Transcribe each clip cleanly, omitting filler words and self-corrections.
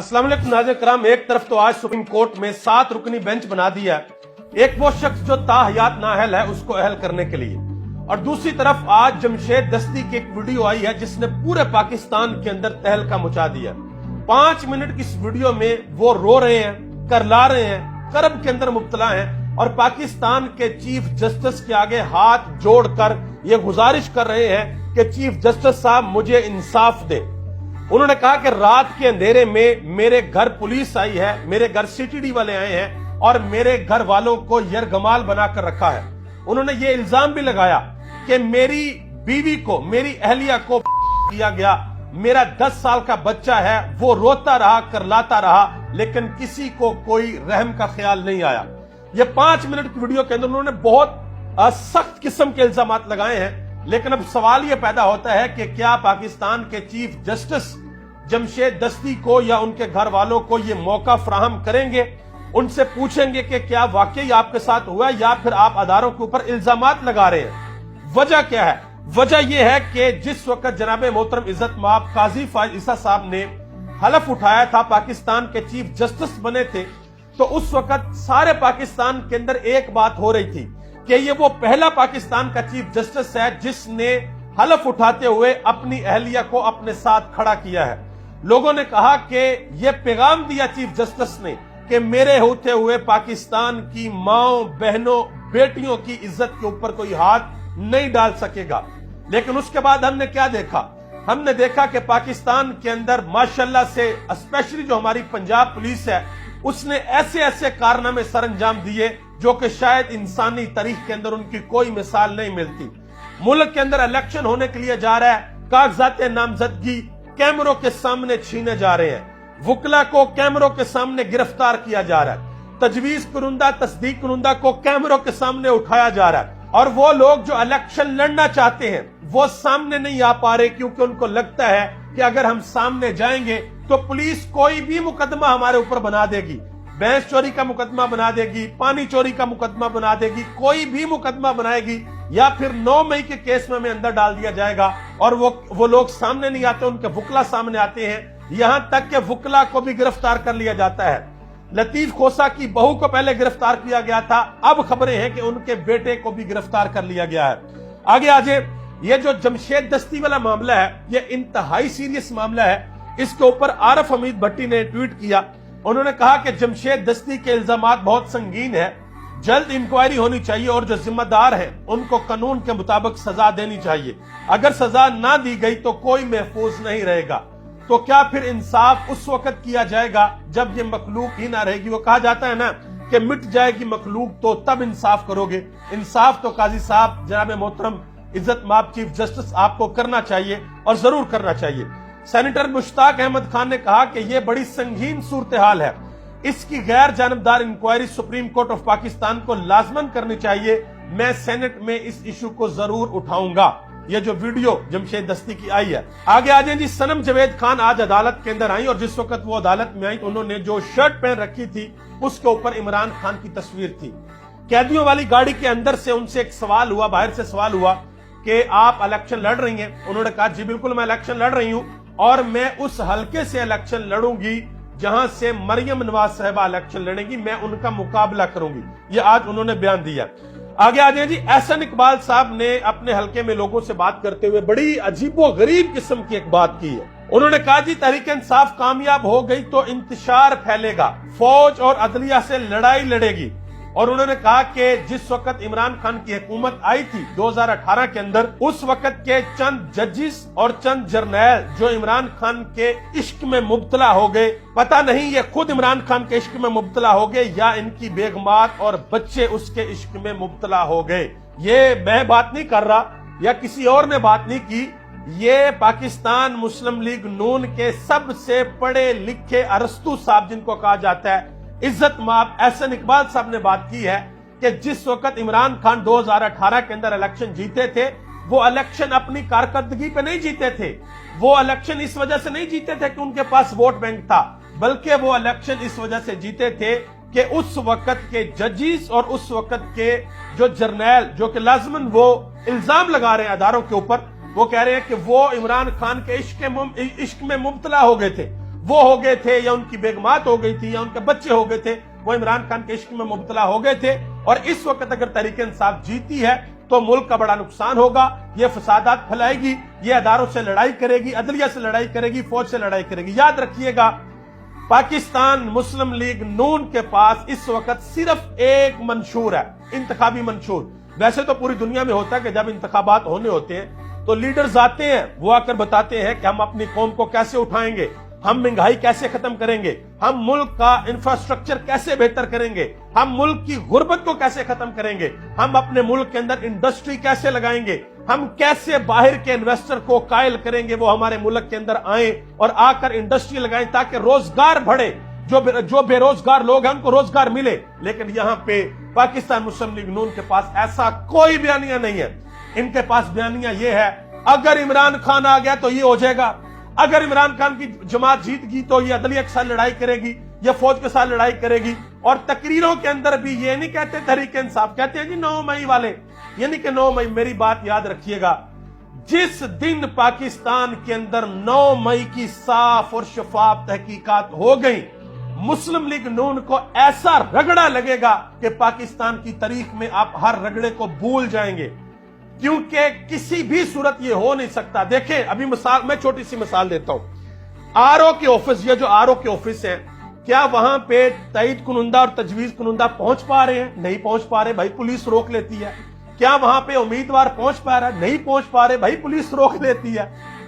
अस्सलाम वालेकुम नाज़रीन कराम। एक तरफ तो आज सुप्रीम कोर्ट में 7 रुकनी बेंच बना दिया है एक वो शख्स जो ताहयात नाअहल है उसको अहल करने के लिए, और दूसरी तरफ आज जमशेद दस्ती की एक वीडियो आई है जिसने पूरे पाकिस्तान के अंदर तहलका मचा दिया। 5 मिनट की इस वीडियो में वो रो रहे हैं, करला रहे हैं, करब के अंदर मुब्तला हैं और पाकिस्तान के चीफ जस्टिस के आगे हाथ जोड़कर ये गुजारिश कर रहे हैं कि चीफ जस्टिस साहब मुझे इंसाफ दे। उन्होंने कहा कि रात के अंधेरे में मेरे घर पुलिस आई है, मेरे घर सीटीडी वाले आए हैं और मेरे घर वालों को यरगमाल बनाकर रखा है। उन्होंने ये इल्जाम भी लगाया कि मेरी बीवी को, मेरी अहलिया को किया गया, मेरा 10 साल का बच्चा है वो रोता रहा, करलाता रहा, लेकिन किसी को कोई रहम का ख्याल नहीं आया। ये 5 मिनट की वीडियो के अंदर उन्होंने बहुत सख्त किस्म के इल्जाम लगाए हैं, लेकिन अब सवाल यह पैदा होता है कि क्या पाकिस्तान के चीफ जस्टिस जमशेद दस्ती को या उनके घर वालों को यह मौका फराहम करेंगे, उनसे पूछेंगे कि क्या वाकई आपके साथ हुआ या फिर आप अदारों के ऊपर इल्जामात लगा रहे हैं। वजह क्या है? वजह यह है कि जिस वक्त जनाब मोहतरम इज्जत माब काजी फाइज ईसा साहब ने हलफ उठाया था, पाकिस्तान के चीफ जस्टिस बने थे, तो उस वक्त सारे पाकिस्तान के अंदर एक बात हो रही थी कि ये वो पहला पाकिस्तान का चीफ जस्टिस है जिसने हलफ उठाते हुए अपनी अहलिया को अपने साथ खड़ा किया है। लोगों ने कहा कि ये पैगाम दिया चीफ जस्टिस ने कि मेरे होते हुए पाकिस्तान की माओ, बहनों, बेटियों की इज्जत के ऊपर कोई हाथ नहीं डाल सकेगा। लेकिन उसके बाद हमने क्या देखा? हमने देखा कि पाकिस्तान के अंदर माशाल्लाह से स्पेशली जो हमारी पंजाब पुलिस है उसने ऐसे ऐसे कारनामे सरअंजाम दिए जो कि शायद इंसानी तारीख के अंदर उनकी कोई मिसाल नहीं मिलती। मुल्क के अंदर इलेक्शन होने के लिए जा रहा है, कागजात नामजदगी कैमरों के सामने छीने जा रहे हैं, वकला को कैमरों के सामने गिरफ्तार किया जा रहा है, तजवीज कुरुंदा, तस्दीक कुरुंदा को कैमरों के सामने उठाया जा रहा है, और वो लोग जो इलेक्शन लड़ना चाहते हैं वो सामने नहीं आ पा रहे क्योंकि उनको लगता है कि अगर हम सामने जाएंगे तो पुलिस कोई भी मुकदमा हमारे ऊपर बना देगी, भैंस चोरी का मुकदमा बना देगी, पानी चोरी का मुकदमा बना देगी, कोई भी मुकदमा बनाएगी, या फिर 9 मई के केस में हमें अंदर डाल दिया जाएगा। और वो लोग सामने नहीं आते, उनके वकला सामने आते हैं, यहां तक कि वकला को भी गिरफ्तार कर लिया जाता है। लतीफ खोसा की बहू को पहले गिरफ्तार किया गया था, अब खबरें हैं कि उनके बेटे को भी गिरफ्तार कर लिया गया है। आगे आजे ये जो जमशेद दस्ती वाला मामला है ये इंतहाई सीरियस मामला है। इसके ऊपर आरिफ हमीद भट्टी ने ट्वीट किया। उन्होंने कहा कि जमशेद दस्ती के इल्जामात बहुत संगीन है, जल्द इंक्वायरी होनी चाहिए और जो जिम्मेदार हैं उनको कानून के मुताबिक सजा देनी चाहिए। अगर सजा ना दी गई तो कोई महफूज नहीं रहेगा। तो क्या फिर इंसाफ उस वक्त किया जाएगा जब ये मखलूक ही ना रहेगी? वो कहा जाता है ना कि मिट जाएगी मखलूक तो तब इंसाफ करोगे। इंसाफ तो काजी साहब जनाब मोहतरम इज्जत माब चीफ जस्टिस आपको करना चाहिए और जरूर करना चाहिए। सेनेटर मुश्ताक अहमद खान ने कहा कि यह बड़ी संगीन सूरत हाल है, इसकी गैर जानबदार inquiry supreme court of Pakistan को लाजमन करनी चाहिए। मैं सेनेट में इस इशू को जरूर उठाऊंगा। ये जो वीडियो जमशेद दस्ती की आई है। आगे आ जाए जी। सनम जवेद खान आज अदालत के अंदर आई और जिस वक्त वो अदालत में आई तो उन्होंने जो शर्ट पहन रखी थी उसके ऊपर इमरान खान की तस्वीर थी। कैदियों वाली गाड़ी के अंदर से उनसे एक सवाल हुआ, बाहर से सवाल हुआ कि आप इलेक्शन लड़ रही हैं? उन्होंने कहा जी बिल्कुल मैं इलेक्शन लड़ रही हूं और मैं उस हलके से इलेक्शन लड़ूंगी जहां से मरियम नवाज साहिबा इलेक्शन लड़ेंगी, मैं उनका मुकाबला करूंगी। ये आज उन्होंने बयान दिया। आगे आ जाए जी। एहसन इकबाल साहब ने अपने हलके में लोगों से बात करते हुए बड़ी अजीबो गरीब किस्म की एक बात की है। उन्होंने कहा जी तहरीक इंसाफ कामयाब हो गई तो इंतशार फैलेगा, फौज और अदलिया से लड़ाई लड़ेगी। और उन्होंने कहा कि जिस वक्त इमरान खान की हुकूमत आई थी 2018 के अंदर, उस वक्त के चंद जजेस और चंद जर्नैल जो इमरान खान के इश्क में मुब्तला हो गए, पता नहीं ये खुद इमरान खान के इश्क में मुब्तला हो गए या इनकी बेगमात और बच्चे उसके इश्क में मुब्तला हो गए। ये मैं बात नहीं कर रहा या किसी और ने बात नहीं की, ये पाकिस्तान मुस्लिम लीग नून के सबसे पढ़े लिखे अरस्तू साहब जिनको कहा जाता है इज्जत माब एहसन इकबाल साहब ने बात की है कि जिस वक्त इमरान खान 2018 के अंदर इलेक्शन जीते थे वो इलेक्शन अपनी कारकर्दगी पे नहीं जीते थे, वो इलेक्शन इस वजह से नहीं जीते थे कि उनके पास वोट बैंक था, बल्कि वो इलेक्शन इस वजह से जीते थे कि उस वक्त के जजेस और उस वक्त के जो जर्नैल जो कि लाजमन वो इल्जाम लगा रहे हैं अदारों के ऊपर, वो कह रहे हैं कि वो इमरान खान के इश्क में मुब्तला हो गए थे। وہ ہو گئے تھے یا ان کی بیگمات ہو گئی تھی یا ان کے بچے ہو گئے تھے, وہ عمران خان کے عشق میں مبتلا ہو گئے تھے. اور اس وقت اگر تحریک انصاف جیتی ہے تو ملک کا بڑا نقصان ہوگا. یہ فسادات پھیلائے گی, یہ اداروں سے لڑائی کرے گی, عدلیہ سے لڑائی کرے گی, فوج سے لڑائی کرے گی. یاد رکھیے گا, پاکستان مسلم لیگ نون کے پاس اس وقت صرف ایک منشور ہے, انتخابی منشور. ویسے تو پوری دنیا میں ہوتا ہے کہ جب انتخابات ہونے ہوتے ہیں تو لیڈرز آتے ہیں, وہ آ کر بتاتے ہیں کہ ہم اپنی قوم کو کیسے اٹھائیں گے, ہم مہنگائی کیسے ختم کریں گے, ہم ملک کا انفراسٹرکچر کیسے بہتر کریں گے, ہم ملک کی غربت کو کیسے ختم کریں گے, ہم اپنے ملک کے اندر انڈسٹری کیسے لگائیں گے, ہم کیسے باہر کے انویسٹر کو قائل کریں گے وہ ہمارے ملک کے اندر آئیں اور آ کر انڈسٹری لگائیں تاکہ روزگار بڑھے, جو بے روزگار لوگ ہیں ان کو روزگار ملے. لیکن یہاں پہ پاکستان مسلم لیگ نون کے پاس ایسا کوئی بیانیہ نہیں ہے. ان کے پاس بیانیہ یہ ہے, اگر عمران خان آ گیا تو یہ ہو جائے گا, اگر عمران خان کی جماعت جیت گئی تو یہ عدلیہ کے ساتھ لڑائی کرے گی, یہ فوج کے ساتھ لڑائی کرے گی. اور تقریروں کے اندر بھی یہ نہیں کہتے تحریک انصاف, کہتے ہیں جی 9 مئی والے, یعنی کہ 9 مئی. میری بات یاد رکھیے گا, جس دن پاکستان کے اندر 9 مئی کی صاف اور شفاف تحقیقات ہو گئی, مسلم لیگ نون کو ایسا رگڑا لگے گا کہ پاکستان کی تاریخ میں آپ ہر رگڑے کو بھول جائیں گے, کیونکہ کسی بھی صورت یہ ہو نہیں سکتا. دیکھیں ابھی مثال, میں چھوٹی سی مثال دیتا ہوں. آر او کے آفس, یہ جو آر او کے آفس ہیں, کیا وہاں پہ تائید کنندہ اور تجویز کنندہ پہنچ پا رہے ہیں؟ نہیں پہنچ پا رہے, بھائی پولیس روک لیتی ہے. کیا وہاں پہ امیدوار پہنچ پا رہا ہے؟ نہیں پہنچ پا رہے, بھائی پولیس روک لیتی ہے.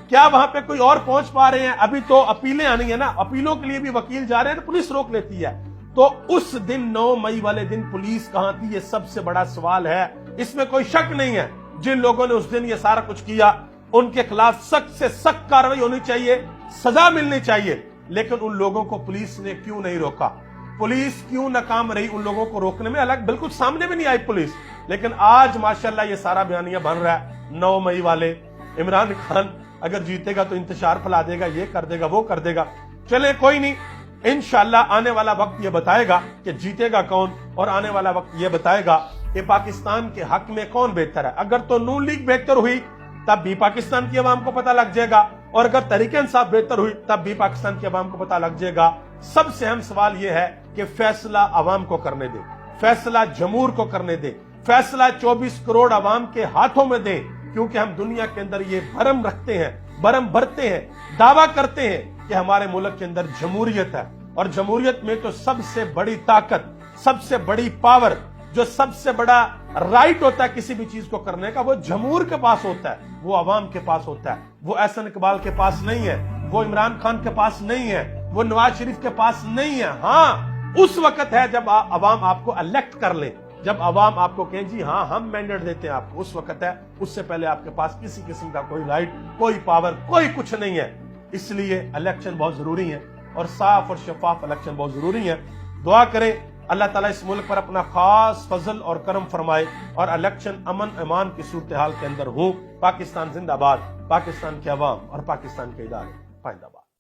کیا وہاں پہ کوئی اور پہنچ پا رہے ہیں؟ ابھی تو اپیلیں آنی ہیں نا, اپیلوں کے لیے بھی وکیل جا رہے ہیں تو پولیس روک لیتی ہے. تو اس دن 9 مئی والے دن پولیس کہاں تھی, یہ سب سے بڑا سوال ہے. اس میں کوئی شک نہیں ہے, جن لوگوں نے اس دن یہ سارا کچھ کیا ان کے خلاف سخت سے سخت کارروائی ہونی چاہیے, سزا ملنی چاہیے. لیکن ان لوگوں کو پولیس نے کیوں نہیں روکا, پولیس کیوں ناکام رہی ان لوگوں کو روکنے میں؟ الگ بالکل سامنے بھی نہیں آئی پولیس. لیکن آج ماشاءاللہ یہ سارا بیانیہ بن رہا ہے 9 مئی والے, عمران خان اگر جیتے گا تو انتشار پھیلا دے گا, یہ کر دے گا, وہ کر دے گا. چلے کوئی نہیں, انشاءاللہ آنے والا وقت یہ بتائے گا کہ جیتے گا کون, اور آنے والا وقت یہ بتائے گا کہ پاکستان کے حق میں کون بہتر ہے. اگر تو نون لیگ بہتر ہوئی تب بھی پاکستان کی عوام کو پتہ لگ جائے گا, اور اگر تحریک انصاف بہتر ہوئی تب بھی پاکستان کی عوام کو پتہ لگ جائے گا. سب سے اہم سوال یہ ہے کہ فیصلہ عوام کو کرنے دے, فیصلہ جمہور کو کرنے دے, فیصلہ 24 کروڑ عوام کے ہاتھوں میں دے. کیونکہ ہم دنیا کے اندر یہ بھرم رکھتے ہیں, بھرم بھرتے ہیں, دعویٰ کرتے ہیں کہ ہمارے ملک کے اندر جمہوریت ہے, اور جمہوریت میں تو سب سے بڑی طاقت, سب سے بڑی پاور, جو سب سے بڑا رائٹ ہوتا ہے کسی بھی چیز کو کرنے کا, وہ جمہور کے پاس ہوتا ہے, وہ عوام کے پاس ہوتا ہے. وہ احسن اقبال کے پاس نہیں ہے, وہ عمران خان کے پاس نہیں ہے, وہ نواز شریف کے پاس نہیں ہے. ہاں اس وقت ہے جب عوام آپ کو الیکٹ کر لے, جب عوام آپ کو کہیں جی ہاں ہم مینڈیٹ دیتے ہیں آپ کو, اس وقت ہے. اس سے پہلے آپ کے پاس کسی قسم کا کوئی رائٹ, کوئی پاور, کوئی کچھ نہیں ہے. اس لیے الیکشن بہت ضروری ہے, اور صاف اور شفاف الیکشن بہت ضروری ہے. دعا کریں اللہ تعالیٰ اس ملک پر اپنا خاص فضل اور کرم فرمائے, اور الیکشن امن امان کی صورتحال کے اندر ہوں. پاکستان زندہ باد, پاکستان کے عوام اور پاکستان کے ادارے پائندہ.